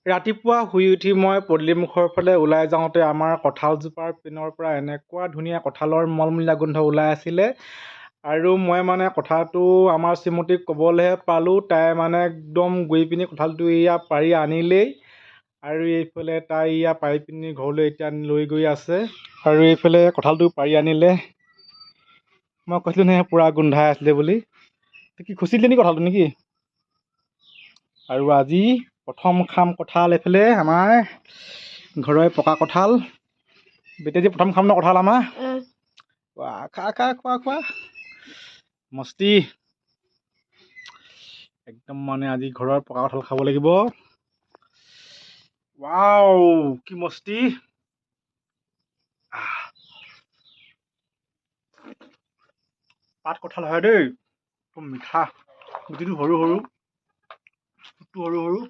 ৰাতিপুৱা শুই উঠি মই পদূলিমুখৰ ফালে ওলাই যাওঁতে আমাৰ কঁঠালজোপাৰ পিনৰ পৰা এনেকুৱা ধুনীয়া কঁঠালৰ মলমলীয়া গোন্ধ ওলাই আছিলে আৰু মই মানে কথাটো আমাৰ শ্ৰীমতীক ক'বলৈহে পালোঁ। তাই মানে একদম গৈ পিনি কঁঠালটো এয়া পাৰি আনিলেই আৰু এইফালে তাই এয়া পাৰি পিনি ঘৰলৈ এতিয়া লৈ গৈ আছে আৰু এইফালে কঁঠালটো পাৰি আনিলে। মই কৈছিলোঁ নহয় পূৰা গোন্ধাই আছিলে বুলি। কি খুচি দিলে নেকি কঁঠালটো নেকি? আৰু আজি প্ৰথম খাম কঁঠাল এইফালে আমাৰ ঘৰৰে পকা কঁঠাল। বেটেজি প্ৰথম খাম ন কঁঠাল আমাৰ। খা খোৱা মস্তি একদম মানে আজি ঘৰৰ পকা কঁঠাল খাব লাগিব। ৱাও কি মস্তি। পাত কঁঠাল হয় দেই, একদম মিঠা, গুটিটো সৰু সৰু, ফুটটো সৰু সৰু।